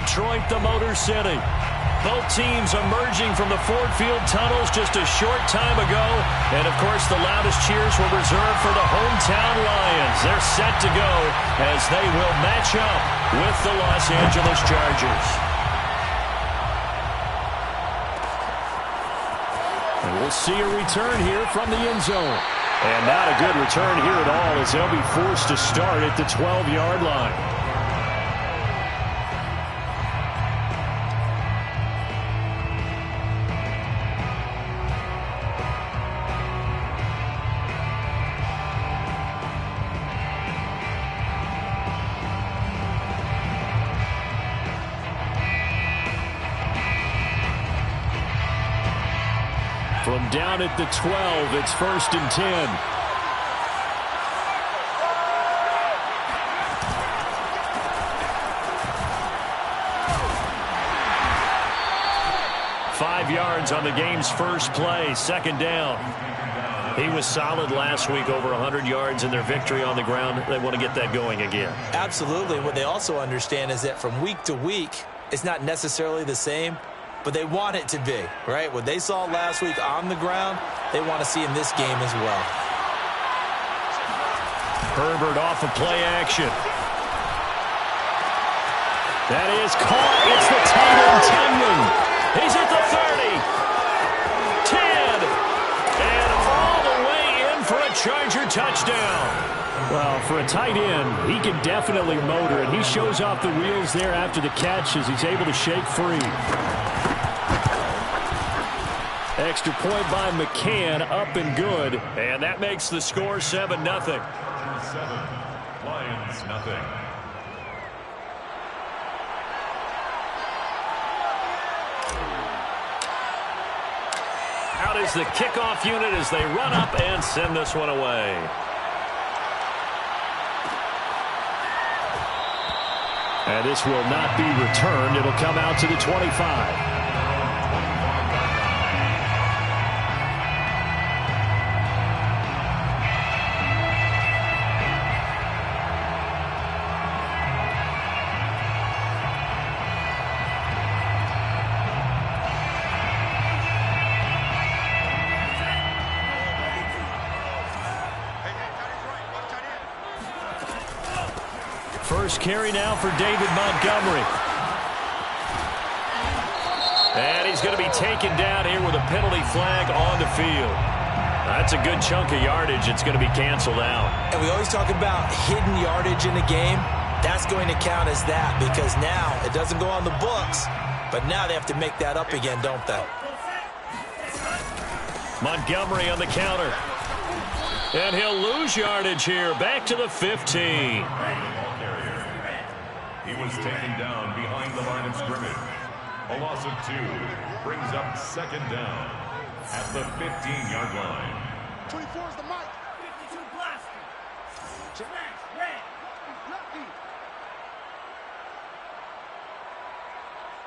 Detroit, the Motor City. Both teams emerging from the Ford Field tunnels just a short time ago. And, of course, the loudest cheers were reserved for the hometown Lions. They're set to go as they will match up with the Los Angeles Chargers. And we'll see a return here from the end zone. And not a good return here at all as they'll be forced to start at the 12-yard line. From down at the 12, it's 1st and 10. Five yards on the game's first play, 2nd down. He was solid last week, over 100 yards in their victory on the ground. They want to get that going again. Absolutely. What they also understand is that from week to week, it's not necessarily the same, but they want it to be, right? What they saw last week on the ground, they want to see in this game as well. Herbert off of play action. That is caught. It's the tight end, Tunyon. He's at the 30. 10. And all the way in for a Charger touchdown. Well, for a tight end, he can definitely motor, and he shows off the wheels there after the catch as he's able to shake free. Extra point by McCann, up and good. And that makes the score 7-0. 7, Lions nothing. Out is the kickoff unit as they run up and send this one away. And this will not be returned. It'll come out to the 25. First carry now for David Montgomery. And he's going to be taken down here with a penalty flag on the field. That's a good chunk of yardage. It's going to be canceled out. And we always talk about hidden yardage in a game. That's going to count as that because now it doesn't go on the books, but now they have to make that up again, don't they? Montgomery on the counter. And he'll lose yardage here. Back to the 15. He was taken down behind the line of scrimmage. A loss of 2 brings up 2nd down at the 15-yard line. 24 is the mic. 52 blaster. Max, red. Lucky.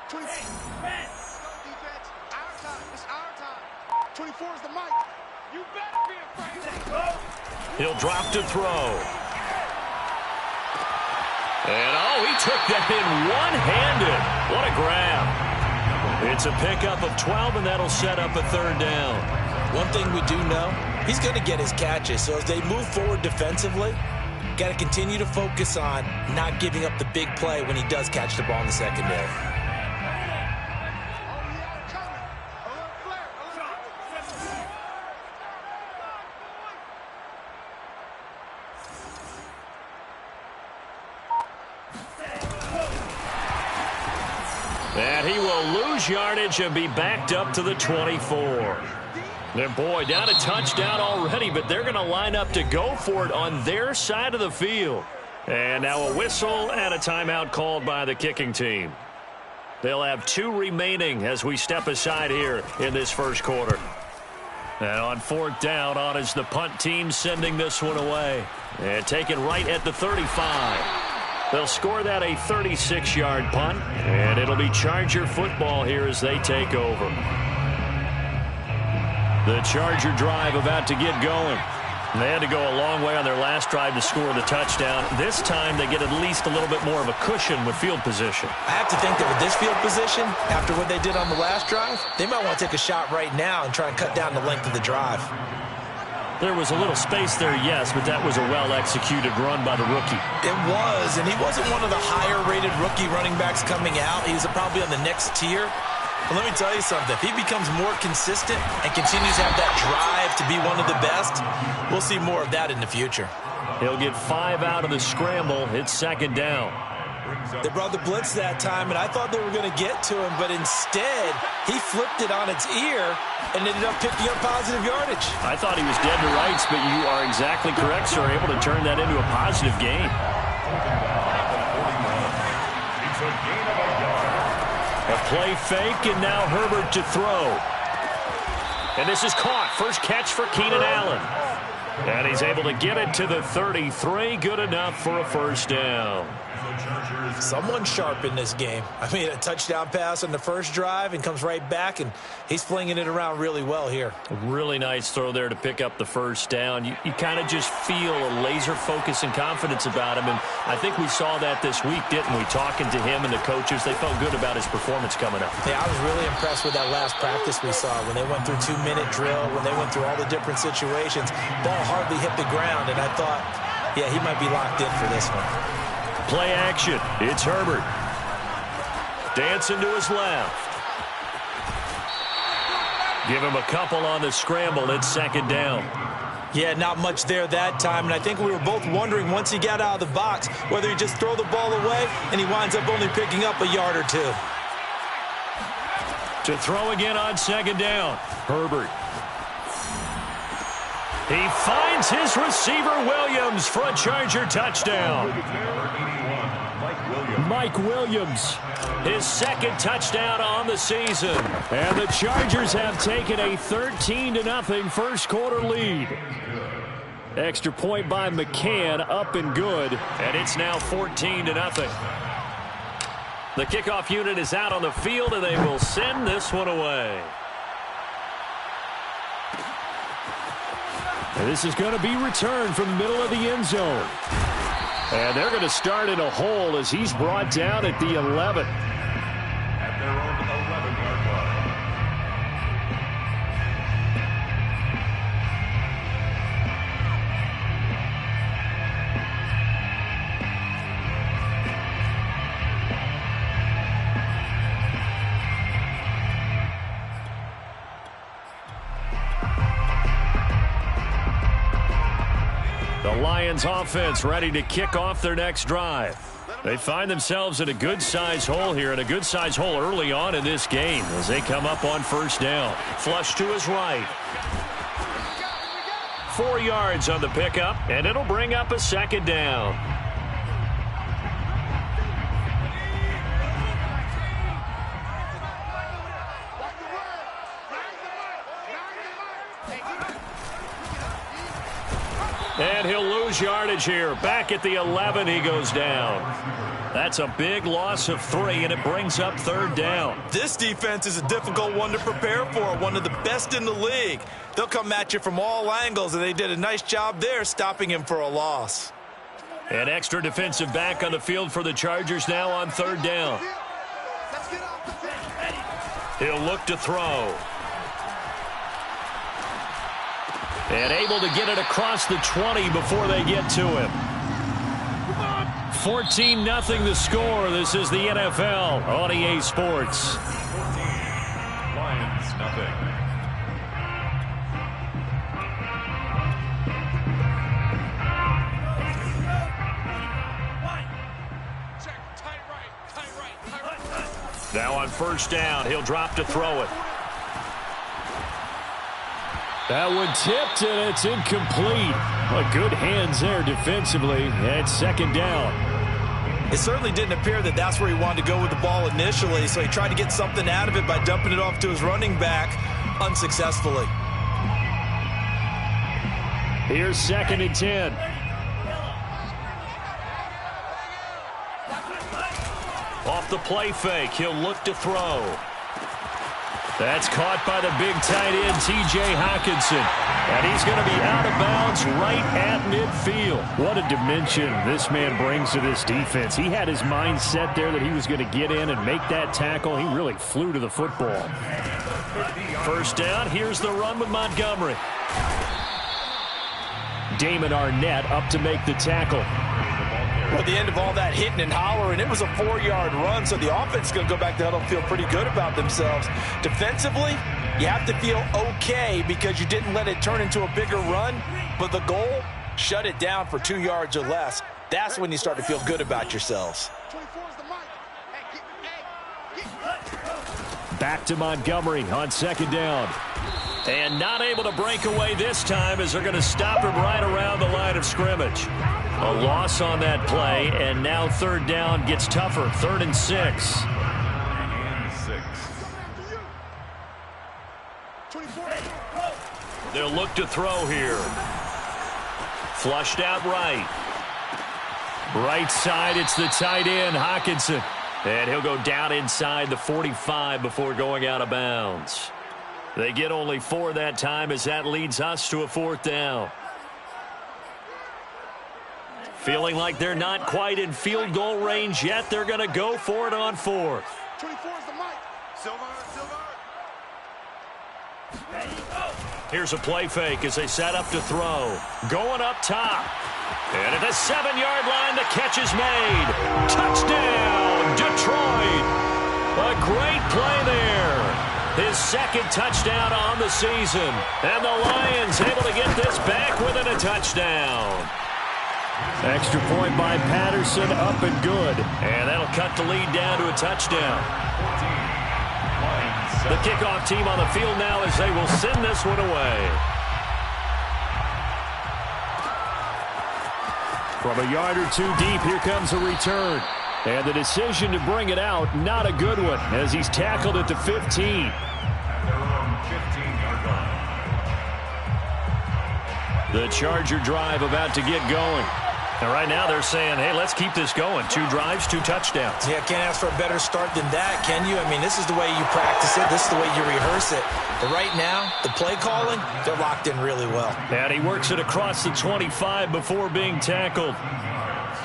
24. Red. Go defense. Our time. It's our time. 24 is the mic. You better be afraid. He'll drop to throw. And, oh, he took that in one-handed. What a grab. It's a pickup of 12, and that'll set up a 3rd down. One thing we do know, he's going to get his catches. So as they move forward defensively, got to continue to focus on not giving up the big play when he does catch the ball in the secondary. And he will lose yardage and be backed up to the 24. And boy, down a touchdown already, but they're going to line up to go for it on their side of the field. And now a whistle and a timeout called by the kicking team. They'll have 2 remaining as we step aside here in this first quarter. And on 4th down, on is the punt team sending this one away. And taken right at the 35. They'll score that a 36-yard punt, and it'll be Charger football here as they take over. The Charger drive about to get going. They had to go a long way on their last drive to score the touchdown. This time they get at least a little bit more of a cushion with field position. I have to think that with this field position, after what they did on the last drive, they might want to take a shot right now and try and cut down the length of the drive. There was a little space there, yes, but that was a well-executed run by the rookie. It was, and he wasn't one of the higher-rated rookie running backs coming out. He was probably on the next tier. But let me tell you something. If he becomes more consistent and continues to have that drive to be one of the best, we'll see more of that in the future. He'll get 5 out of the scramble. It's second down. They brought the blitz that time, and I thought they were going to get to him, but instead, he flipped it on its ear and ended up picking up positive yardage. I thought he was dead to rights, but you are exactly correct, sir. Able to turn that into a positive gain. It's a gain of a yard. A play fake, and now Herbert to throw. And this is caught. First catch for Keenan Allen. And he's able to get it to the 33. Good enough for a first down. Someone sharp in this game. I mean, a touchdown pass on the first drive and comes right back, and he's flinging it around really well here. A really nice throw there to pick up the first down. You kind of just feel a laser focus and confidence about him, and I think we saw that this week, didn't we? Talking to him and the coaches, they felt good about his performance coming up. Yeah, I was really impressed with that last practice we saw when they went through 2-minute drill, when they went through all the different situations. Ball hardly hit the ground, and I thought, yeah, he might be locked in for this one. Play action. It's Herbert. Dancing to his left. Give him a couple on the scramble. It's second down. Yeah, not much there that time, and I think we were both wondering once he got out of the box whether he just throw the ball away and he winds up only picking up a yard or two. To throw again on second down. Herbert. He finds his receiver Williams for a Charger touchdown. Mike Williams, his second touchdown on the season. And the Chargers have taken a 13-0 first quarter lead. Extra point by McCann, up and good. And it's now 14-0. The kickoff unit is out on the field, and they will send this one away. And this is going to be returned from the middle of the end zone. And they're going to start in a hole as he's brought down at the 11. At their own 11-yard line. The Lions offense ready to kick off their next drive. They find themselves in a good-sized hole here, and a good-sized hole early on in this game as they come up on first down. Flush to his right. 4 yards on the pickup, and it'll bring up a second down. And he'll lose yardage here. Back at the 11, he goes down. That's a big loss of 3, and it brings up third down. This defense is a difficult one to prepare for, one of the best in the league. They'll come at you from all angles, and they did a nice job there stopping him for a loss. An extra defensive back on the field for the Chargers now on third down. He'll look to throw. And able to get it across the 20 before they get to him. 14-0 the score. This is the NFL on EA Sports. 14, Lions nothing. Now on first down, he'll drop to throw it. That one tipped, and it's incomplete. Well, good hands there defensively at second down. It certainly didn't appear that that's where he wanted to go with the ball initially, so he tried to get something out of it by dumping it off to his running back unsuccessfully. Here's 2nd and 10. Off the play fake, he'll look to throw. That's caught by the big tight end, T.J. Hockenson. And he's going to be out of bounds right at midfield. What a dimension this man brings to this defense. He had his mind set there that he was going to get in and make that tackle. He really flew to the football. First down, here's the run with Montgomery. Damon Arnett up to make the tackle. Well, at the end of all that hitting and hollering, it was a 4-yard run, so the offense is going to go back to huddle and feel pretty good about themselves. Defensively, you have to feel okay because you didn't let it turn into a bigger run, but the goal, shut it down for 2 yards or less. That's when you start to feel good about yourselves. Back to Montgomery on second down. And not able to break away this time as they're going to stop him right around the line of scrimmage. A loss on that play, and now third down gets tougher. 3rd and 6. They'll look to throw here. Flushed out right. Right side, it's the tight end, Hockenson. And he'll go down inside the 45 before going out of bounds. They get only 4 that time as that leads us to a 4th down. Feeling like they're not quite in field goal range yet. They're going to go for it on 4th. 24 is the mic. Silver. Here's a play fake as they set up to throw. Going up top. And at the 7-yard line, the catch is made. Touchdown, Detroit. A great play there. His 2nd touchdown on the season. And the Lions able to get this back within a touchdown. Extra point by Patterson, up and good. And that'll cut the lead down to a touchdown. The kickoff team on the field now as they will send this one away. From a yard or 2 deep, here comes a return. And the decision to bring it out, not a good one, as he's tackled at the 15. The Charger drive about to get going. And right now they're saying, hey, let's keep this going. 2 drives, 2 touchdowns. Yeah, can't ask for a better start than that, can you? I mean, this is the way you practice it. This is the way you rehearse it. But right now, the play calling, they're locked in really well. And he works it across the 25 before being tackled.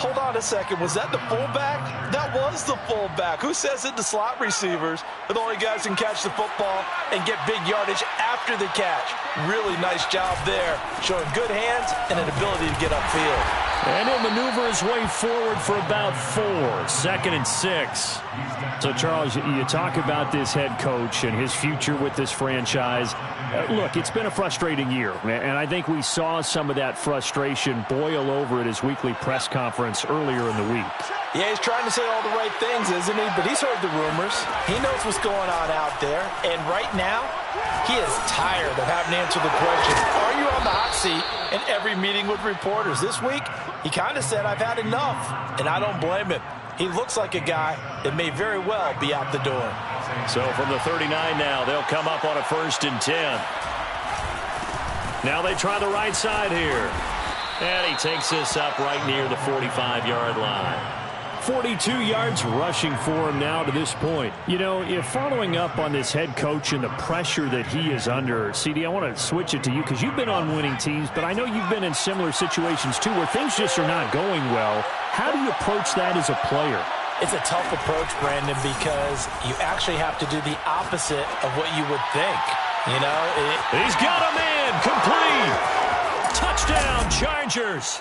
Hold on a second. Was that the fullback? That was the fullback. Who says that the slot receivers are the only guys who can catch the football and get big yardage after the catch? Really nice job there, showing good hands and an ability to get upfield. And he'll maneuver his way forward for about 4. 2nd and 6. So, Charles, you talk about this head coach and his future with this franchise. Look, it's been a frustrating year, and I think we saw some of that frustration boil over at his weekly press conference earlier in the week. Yeah, he's trying to say all the right things, isn't he? But he's heard the rumors. He knows what's going on out there. And right now, he is tired of having to answer the question, are you on the hot seat in every meeting with reporters? This week, he kind of said, I've had enough. And I don't blame him. He looks like a guy that may very well be out the door. So from the 39 now, they'll come up on a 1st and 10. Now they try the right side here. And he takes this up right near the 45-yard line. 42 yards rushing for him now to this point. You know, if following up on this head coach and the pressure that he is under, CD, I want to switch it to you because you've been on winning teams, but I know you've been in similar situations too where things just are not going well. How do you approach that as a player? It's a tough approach, Brandon, because you actually have to do the opposite of what you would think. You know, he's got a man complete. Touchdown, Chargers.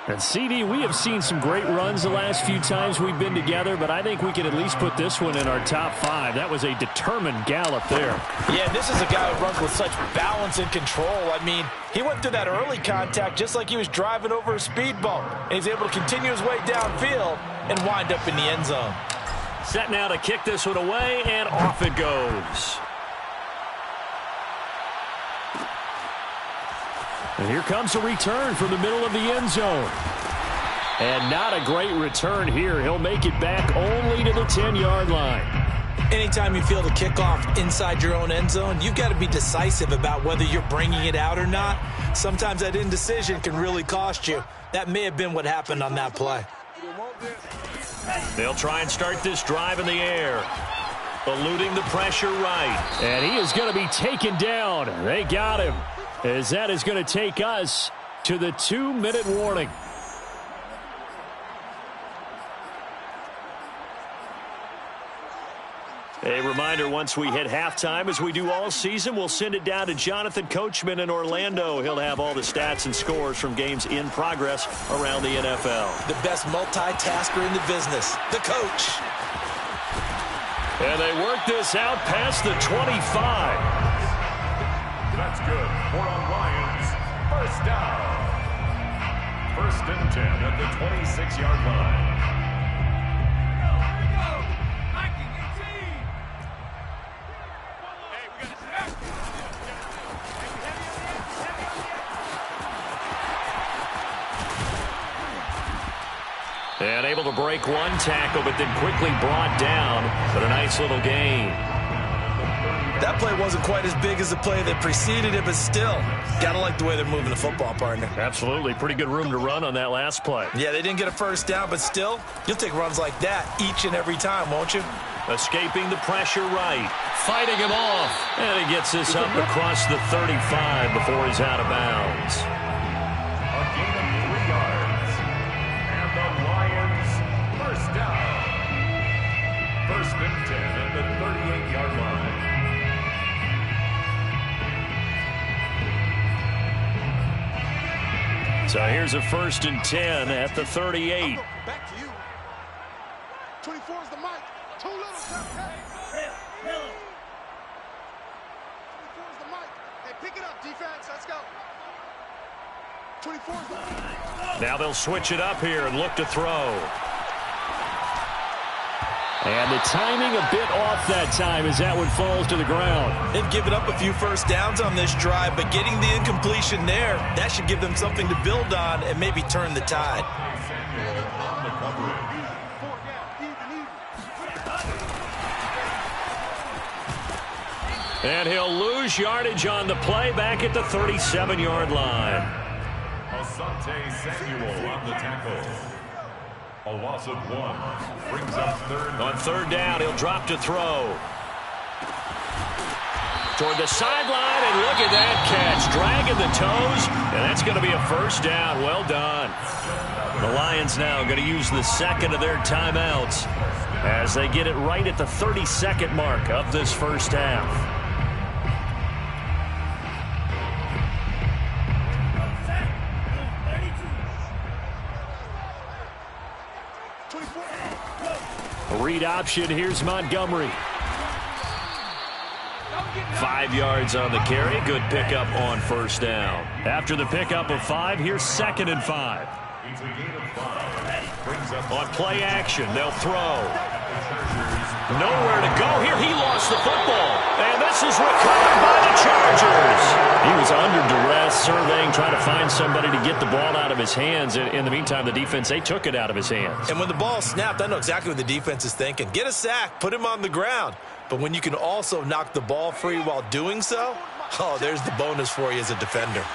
And, CD, we have seen some great runs the last few times we've been together, but I think we can at least put this one in our top 5. That was a determined gallop there. Yeah, this is a guy who runs with such balance and control. I mean, he went through that early contact just like he was driving over a speed bump. And he's able to continue his way downfield and wind up in the end zone. Set now to kick this one away, and off it goes. And here comes a return from the middle of the end zone. And not a great return here. He'll make it back only to the 10-yard line. Anytime you feel the kickoff inside your own end zone, you've got to be decisive about whether you're bringing it out or not. Sometimes that indecision can really cost you. That may have been what happened on that play. They'll try and start this drive in the air. Eluding the pressure right. And he is going to be taken down. They got him. As that is going to take us to the 2-minute warning. A reminder, once we hit halftime, as we do all season, we'll send it down to Jonathan Coachman in Orlando. He'll have all the stats and scores from games in progress around the NFL. The best multitasker in the business, the coach. And they work this out past the 25. That's good for a Lions first down. 1st and 10 at the 26-yard line. And able to break one tackle, but then quickly brought down. But a nice little gain. That play wasn't quite as big as the play that preceded it, but still, got to like the way they're moving the football, partner. Absolutely. Pretty good room to run on that last play. Yeah, they didn't get a first down, but still, you'll take runs like that each and every time, won't you? Escaping the pressure right. Fighting him off. And he gets this up across the 35 before he's out of bounds. A gain of 3 yards. And the Lions first down. 1st and 10 at the 38-yard line. So here's a 1st and 10 at the 38. Back to you. 24 is the mic. Too little. 24 is the mic. Hey, pick it up, defense. Let's go. 24 is the mic. Now they'll switch it up here and look to throw. And the timing a bit off that time as that one falls to the ground. They've given up a few first downs on this drive, but getting the incompletion there, that should give them something to build on and maybe turn the tide. On the coverage. And he'll lose yardage on the play back at the 37-yard line. Asante Samuel on the tackle. A loss of 1 brings up 3rd. On 3rd down, he'll drop to throw. Toward the sideline, and look at that catch. Dragging the toes, and that's going to be a first down. Well done. The Lions now going to use the second of their timeouts as they get it right at the 32nd mark of this first half. Read option. Here's Montgomery. 5 yards on the carry. Good pickup on first down. After the pickup of 5, here's 2nd and 5. It's a gain of 5. Brings up On play action, they'll throw. Nowhere to go here. He lost the football. And this is recovered by the Chargers. He was under duress, surveying, trying to find somebody to get the ball out of his hands. In the meantime, the defense, they took it out of his hands. And when the ball snapped, I know exactly what the defense is thinking. Get a sack, put him on the ground. But when you can also knock the ball free while doing so, oh, there's the bonus for you as a defender.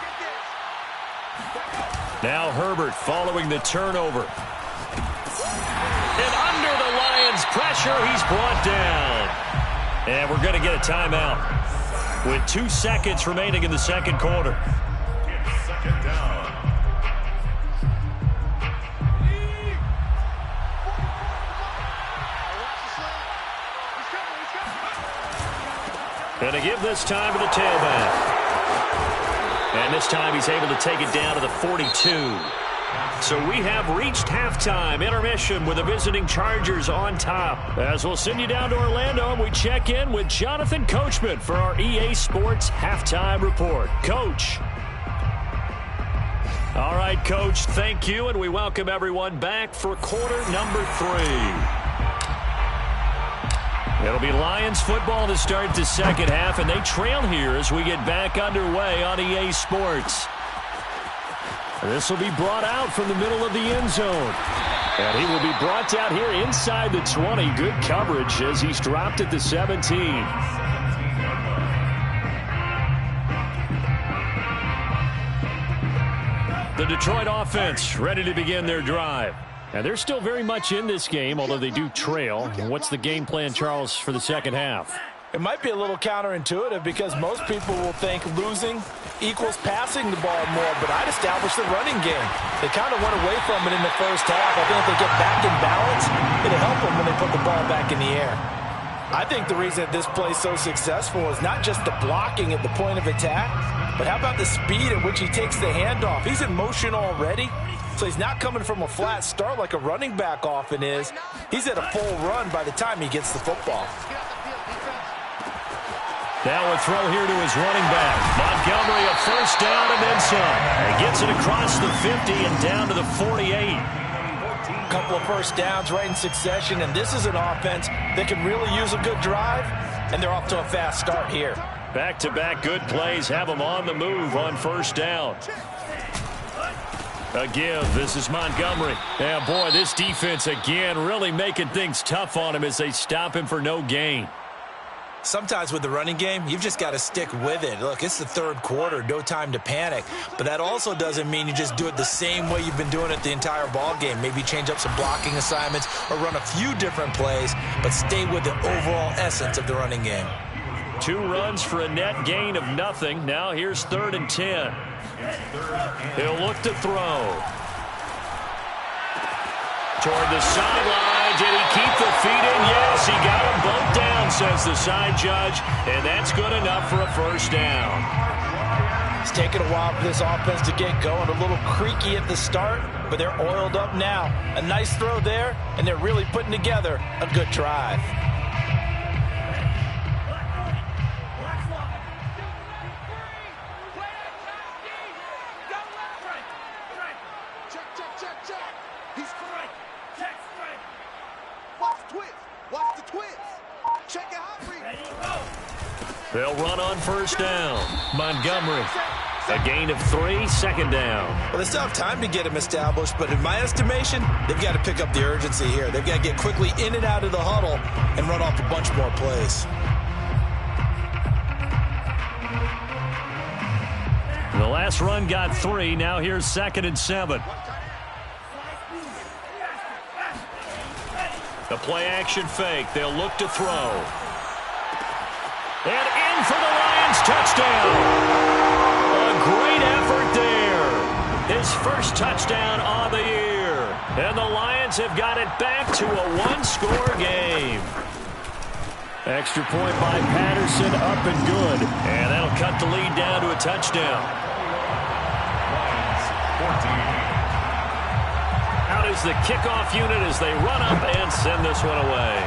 Now Herbert following the turnover. And under the Lions' pressure, he's brought down. And we're going to get a timeout with 2 seconds remaining in the second quarter. it's 2nd down. And to give this time to the tailback. And this time he's able to take it down to the 42. So we have reached halftime. Intermission with the visiting Chargers on top. As we'll send you down to Orlando and we check in with Jonathan Coachman for our EA Sports Halftime Report. Coach. All right, Coach, thank you. And we welcome everyone back for quarter number 3. It'll be Lions football to start the second half, and they trail here as we get back underway on EA Sports. This will be brought out from the middle of the end zone. And he will be brought out here inside the 20. Good coverage as he's dropped at the 17. The Detroit offense ready to begin their drive. And they're still very much in this game, although they do trail. What's the game plan, Charles, for the second half? It might be a little counterintuitive because most people will think losing equals passing the ball more, but I'd establish the running game. They kind of went away from it in the first half. I think if they get back in balance, it'll help them when they put the ball back in the air. I think the reason that this play's so successful is not just the blocking at the point of attack, but how about the speed at which he takes the handoff? He's in motion already, so he's not coming from a flat start like a running back often is. He's at a full run by the time he gets the football. Now a throw here to his running back. Montgomery, a first down and then some. He gets it across the 50 and down to the 48. Couple of first downs right in succession, and this is an offense that can really use a good drive, and they're off to a fast start here. Back-to-back good plays have them on the move on first down. A give. This is Montgomery. Yeah, boy, this defense again really making things tough on him as they stop him for no gain. Sometimes with the running game, you've just got to stick with it. Look, it's the third quarter, no time to panic. But that also doesn't mean you just do it the same way you've been doing it the entire ball game. Maybe change up some blocking assignments or run a few different plays, but stay with the overall essence of the running game. 2 runs for a net gain of nothing. Now here's 3rd and 10. He'll look to throw. Toward the sideline. Did he keep the feet in? Yes, he got them both down, says the side judge, and that's good enough for a first down. It's taken a while for this offense to get going. A little creaky at the start, but they're oiled up now. A nice throw there, and they're really putting together a good drive. They'll run on first down. Montgomery, a gain of 3, second down. Well, they still have time to get him established, but in my estimation, they've got to pick up the urgency here. They've got to get quickly in and out of the huddle and run off a bunch more plays. The last run got 3. Now here's 2nd and 7. The play-action fake. They'll look to throw. And in for the Lions, touchdown. A great effort there. His first touchdown on the year. And the Lions have got it back to a 1-score game. Extra point by Patterson, up and good. And that'll cut the lead down to a touchdown. Lions, 14. Out is the kickoff unit as they run up and send this one away.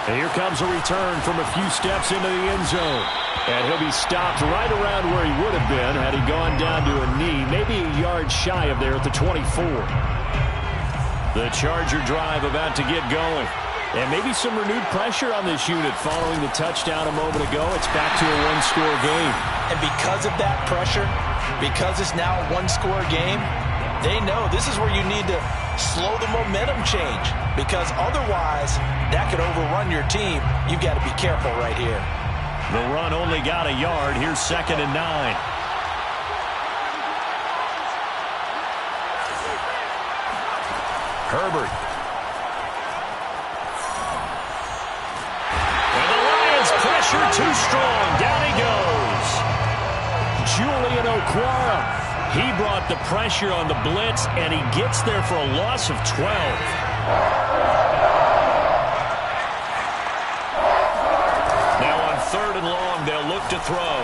And here comes a return from a few steps into the end zone. And he'll be stopped right around where he would have been had he gone down to a knee, maybe a yard shy of there at the 24. The Charger drive about to get going. And maybe some renewed pressure on this unit following the touchdown a moment ago. It's back to a 1-score game. And because of that pressure, because it's now a 1-score game, they know this is where you need to slow the momentum change, because otherwise that could overrun your team. You've got to be careful right here. The run only got a yard. Here's 2nd and 9. Herbert. And the Lions pressure too strong. Down he goes. Julian Okwara. He brought the pressure on the blitz, and he gets there for a loss of 12. Now on 3rd and long, they'll look to throw.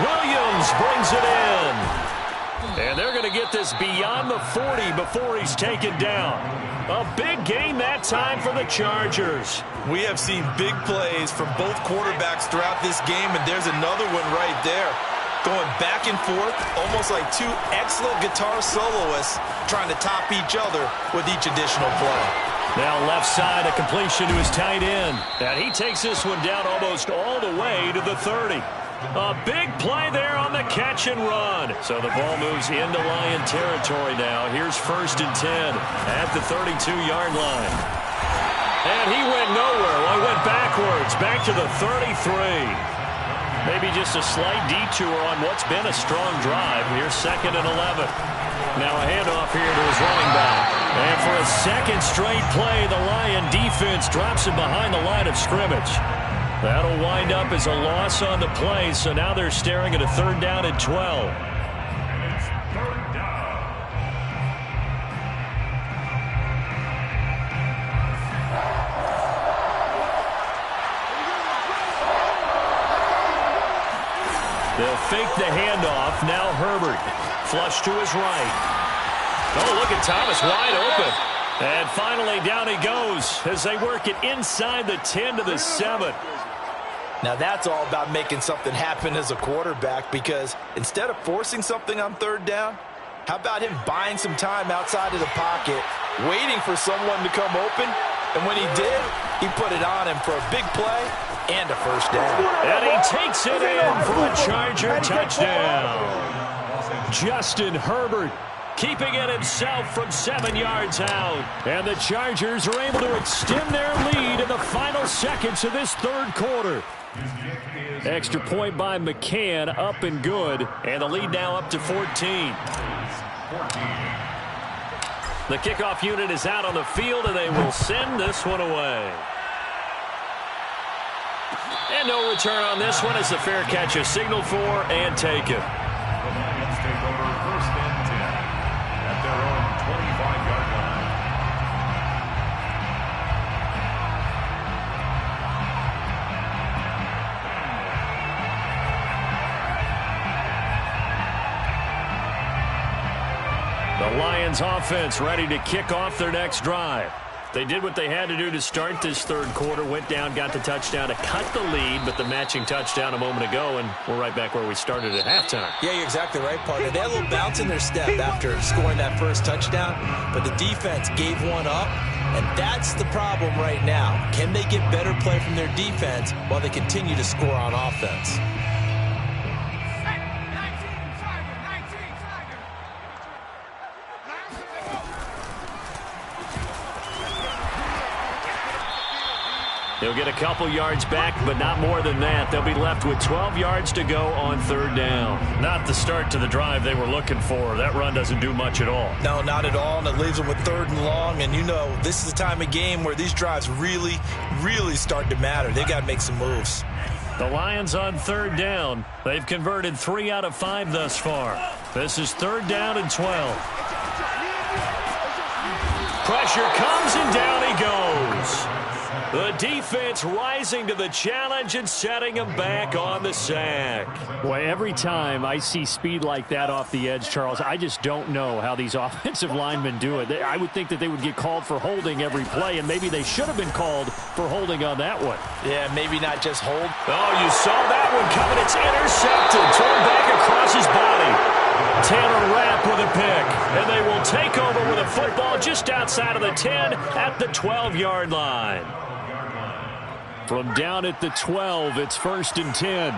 Williams brings it in. And they're going to get this beyond the 40 before he's taken down. A big gain that time for the Chargers. We have seen big plays from both quarterbacks throughout this game, and there's another one right there. Going back and forth, almost like 2 excellent guitar soloists trying to top each other with each additional play. Now left side, a completion to his tight end. And he takes this one down almost all the way to the 30. A big play there on the catch and run. So the ball moves into Lion territory now. Here's 1st and 10 at the 32-yard line. And he went nowhere. Well, he went backwards, back to the 33. Maybe just a slight detour on what's been a strong drive. Here's 2nd and 11. Now a handoff here to his running back. And for a second straight play, the Lion defense drops him behind the line of scrimmage. That'll wind up as a loss on the play, so now they're staring at a 3rd down and 12. And it's 3rd down. They'll fake the handoff. Now Herbert. Flush to his right. Oh, look at Thomas wide open. And finally down he goes as they work it inside the 10 to the 7. Now that's all about making something happen as a quarterback, because instead of forcing something on 3rd down, how about him buying some time outside of the pocket, waiting for someone to come open, and when he did, he put it on him for a big play and a 1st down. And he takes it in for a Charger touchdown. Justin Herbert keeping it himself from 7 yards out. And the Chargers are able to extend their lead in the final seconds of this 3rd quarter. Extra point by McCann, up and good. And the lead now up to 14. The kickoff unit is out on the field, and they will send this one away. And no return on this one as the fair catch is signaled for and taken. The Lions take over 1st and 10 at their own 25-yard line. The Lions offense ready to kick off their next drive. They did what they had to do to start this 3rd quarter, went down, got the touchdown to cut the lead, but the matching touchdown a moment ago, and we're right back where we started at halftime. Yeah, you're exactly right, partner. They had a little bounce in their step after scoring that first touchdown, but the defense gave one up, and that's the problem right now. Can they get better play from their defense while they continue to score on offense? They'll get a couple yards back, but not more than that. They'll be left with 12 yards to go on 3rd down. Not the start to the drive they were looking for. That run doesn't do much at all. No, not at all, and it leaves them with 3rd and long. And you know, this is the time of game where these drives really, really start to matter. They've got to make some moves. The Lions on 3rd down. They've converted 3 out of 5 thus far. This is 3rd down and 12. Pressure comes, and down he goes. The defense rising to the challenge and setting him back on the sack. Boy, every time I see speed like that off the edge, Charles, I just don't know how these offensive linemen do it. I would think that they would get called for holding every play, and maybe they should have been called for holding on that one. Yeah, maybe not just hold. Oh, you saw that one coming. It's intercepted. Torn back across his body. Taylor Rapp with a pick, and they will take over with a football just outside of the 10 at the 12-yard line. From down at the 12, it's 1st and 10.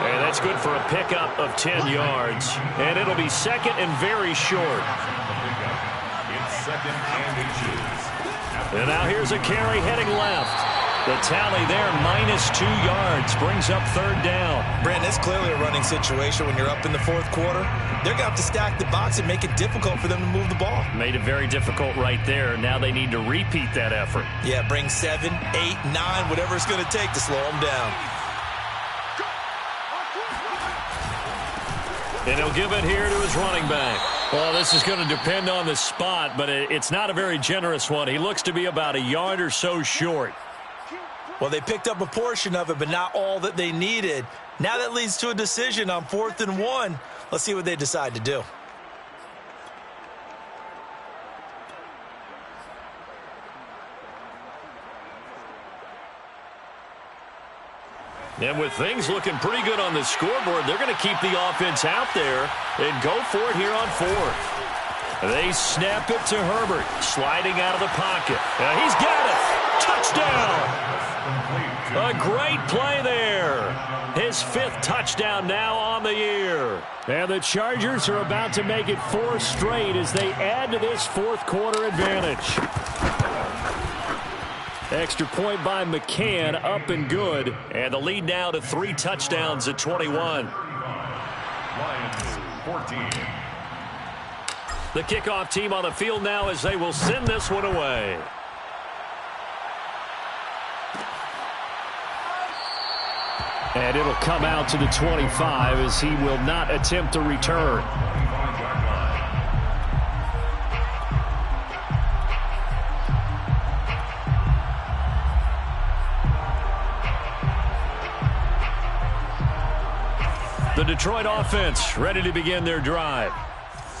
And that's good for a pickup of 10 yards. And it'll be 2nd and very short. It's 2nd and inches. And now here's a carry heading left. The tally there, -2 yards, brings up 3rd down. Brandon, it's clearly a running situation when you're up in the 4th quarter. They're going to have to stack the box and make it difficult for them to move the ball. Made it very difficult right there. Now they need to repeat that effort. Yeah, bring 7, 8, 9, whatever it's going to take to slow them down. And he'll give it here to his running back. Well, this is going to depend on the spot, but it's not a very generous one. He looks to be about a yard or so short. Well, they picked up a portion of it, but not all that they needed. Now that leads to a decision on 4th and 1. Let's see what they decide to do. And with things looking pretty good on the scoreboard, they're going to keep the offense out there and go for it here on 4th. They snap it to Herbert, sliding out of the pocket. He's got it. Touchdown. A great play there. his 5th touchdown now on the year. And the Chargers are about to make it 4 straight as they add to this 4th quarter advantage. Extra point by McCann, up and good. And the lead now to 3 touchdowns at 21. Lions 14. The kickoff team on the field now as they will send this one away. And it'll come out to the 25 as he will not attempt to return. The Detroit offense ready to begin their drive.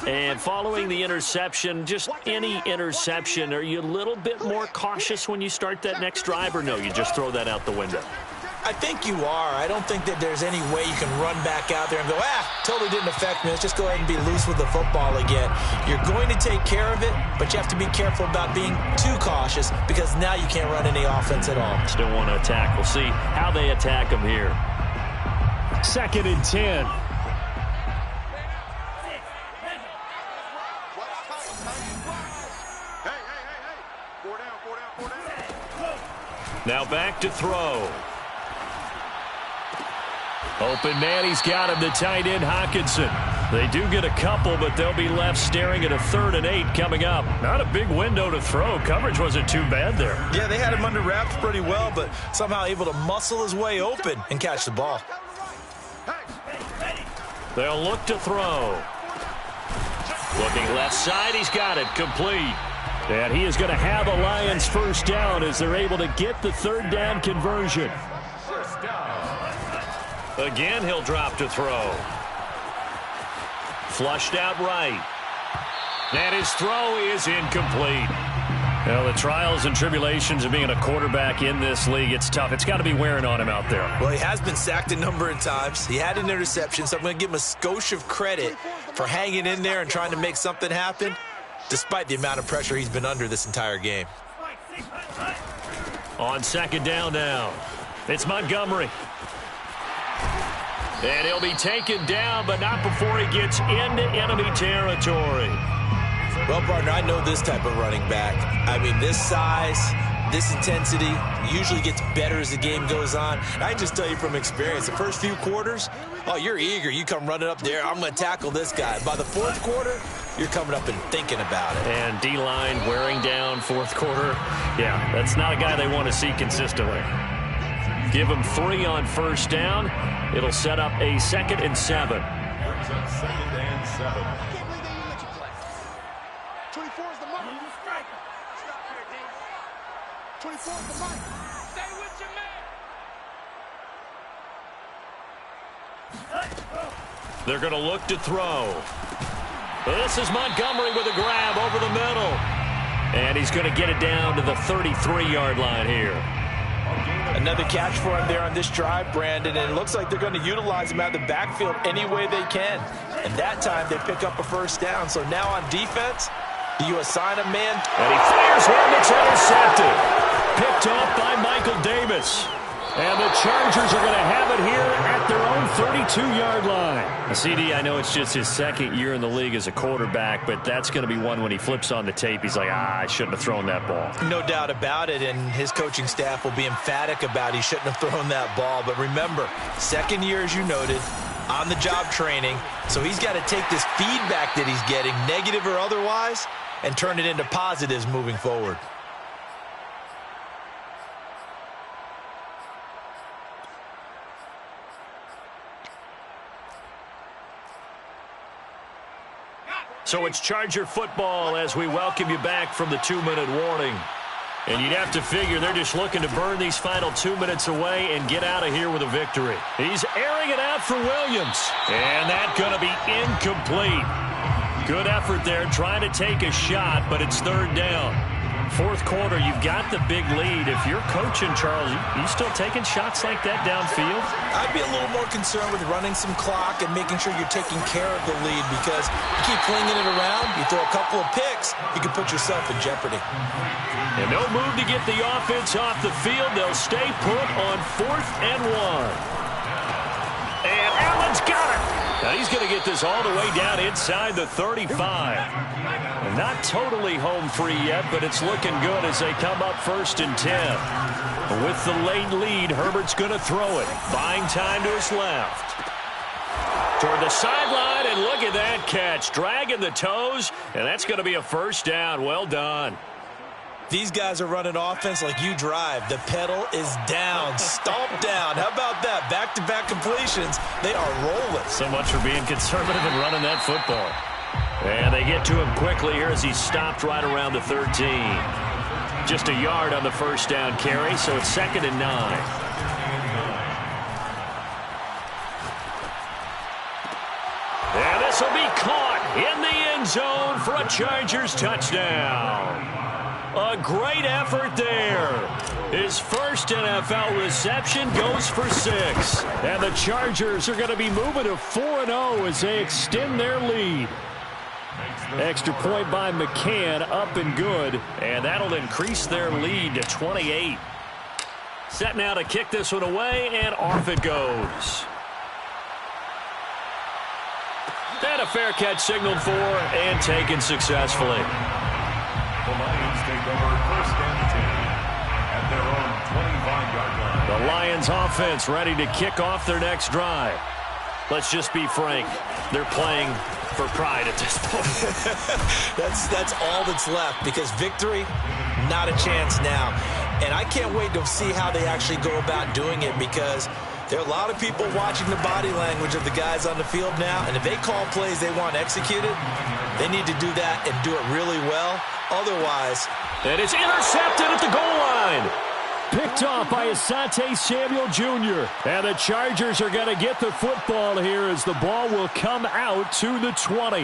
And following the interception, just any interception, are you a little bit more cautious when you start that next drive, or no, you just throw that out the window? I think you are. I don't think that there's any way you can run back out there and go, totally didn't affect me. Let's just go ahead and be loose with the football again. You're going to take care of it, but you have to be careful about being too cautious because now you can't run any offense at all. Still want to attack. We'll see how they attack them here. 2nd and 10. Now back to throw. Open man, he's got him, the tight end Hockenson. They do get a couple, but they'll be left staring at a 3rd and 8 coming up. Not a big window to throw. Coverage wasn't too bad there. Yeah, they had him under wraps pretty well, but somehow able to muscle his way open and catch the ball. They'll look to throw. Looking left side, he's got it, complete. And he is going to have a Lions 1st down as they're able to get the 3rd down conversion. First down. Again, he'll drop to throw. Flushed out right. And his throw is incomplete. Well, the trials and tribulations of being a quarterback in this league, it's tough. It's got to be wearing on him out there. Well, he has been sacked a number of times. He had an interception, so I'm going to give him a skosh of credit for hanging in there and trying to make something happen, despite the amount of pressure he's been under this entire game. On 2nd down now, it's Montgomery. And he'll be taken down, but not before he gets into enemy territory. Well, partner, I know this type of running back. I mean, this size, this intensity usually gets better as the game goes on. And I can just tell you from experience, the first few quarters, you're eager. You come running up there, I'm going to tackle this guy. By the 4th quarter, you're coming up and thinking about it. And D-line wearing down 4th quarter. Yeah, that's not a guy they want to see consistently. Give him 3 on 1st down. It'll set up a 2nd and 7. Brings up 2nd and 7. 24 is the mark. Stop here, D. 24 is the mark. Stay with your man. They're going to look to throw. This is Montgomery with a grab over the middle. And he's going to get it down to the 33-yard line here. Another catch for him there on this drive, Brandon, and it looks like they're going to utilize him out of the backfield any way they can. And that time they pick up a 1st down. So now on defense, you assign a man. And he fires one that's intercepted. Picked off by Michael Davis. And the Chargers are going to have it here at their own 32-yard line. CD, I know it's just his 2nd year in the league as a quarterback, but that's going to be one when he flips on the tape. He's like, I shouldn't have thrown that ball. No doubt about it, and his coaching staff will be emphatic about he shouldn't have thrown that ball. But remember, 2nd year, as you noted, on-the-job training. So he's got to take this feedback that he's getting, negative or otherwise, and turn it into positives moving forward. So it's Charger football as we welcome you back from the 2-minute warning. And you'd have to figure they're just looking to burn these final 2 minutes away and get out of here with a victory. He's airing it out for Williams. And that's going to be incomplete. Good effort there trying to take a shot, but it's 3rd down. 4th quarter, you've got the big lead. If you're coaching, Charles, you still taking shots like that downfield? I'd be a little more concerned with running some clock and making sure you're taking care of the lead, because you keep flinging it around, you throw a couple of picks, you can put yourself in jeopardy. And no move to get the offense off the field. They'll stay put on 4th and 1. Now he's going to get this all the way down inside the 35. Not totally home free yet, but it's looking good as they come up 1st and 10. With the late lead, Herbert's going to throw it. Buying time to his left. Toward the sideline, and look at that catch. Dragging the toes, and that's going to be a 1st down. Well done. These guys are running offense like you drive. The pedal is down, stomped down. How about that? Back-to-back completions. They are rolling. So much for being conservative and running that football. And they get to him quickly here as he stopped right around the 13. Just a yard on the 1st down carry, so it's 2nd and 9. And this will be caught in the end zone for a Chargers touchdown. A great effort there. His first NFL reception goes for 6. And the Chargers are going to be moving to 4-0 as they extend their lead. Extra point by McCann, up and good. And that'll increase their lead to 28. Set now to kick this one away, and off it goes. And a fair catch signaled for and taken successfully. The Lions take over 1st and 10 at their own 25-yard line. The Lions offense ready to kick off their next drive. Let's just be frank. They're playing for pride at this point. That's all that's left, because victory, not a chance now. And I can't wait to see how they actually go about doing it, because there are a lot of people watching the body language of the guys on the field now, and if they call plays they want executed, they need to do that and do it really well. Otherwise, and it's intercepted at the goal line. Picked off by Asante Samuel Jr. And the Chargers are going to get the football here as the ball will come out to the 20.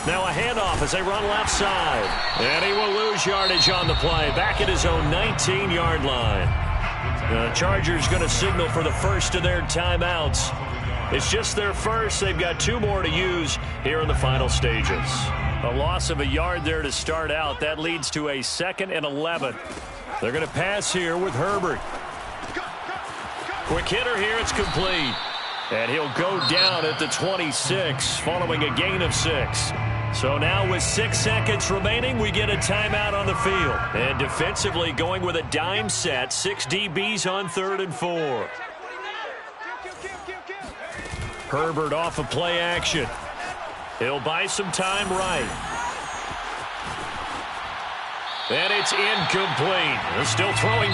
Now a handoff as they run left side. And he will lose yardage on the play. Back at his own 19-yard line. The Chargers going to signal for the first of their timeouts. It's just their first. They've got 2 more to use here in the final stages. A loss of a yard there to start out. That leads to a 2nd and 11. They're going to pass here with Herbert. Quick hitter here. It's complete. And he'll go down at the 26 following a gain of 6. So now with 6 seconds remaining, we get a timeout on the field. And defensively going with a dime set, 6 DBs on 3rd and 4. Herbert off of play action. He'll buy some time right. And it's incomplete. They're still throwing.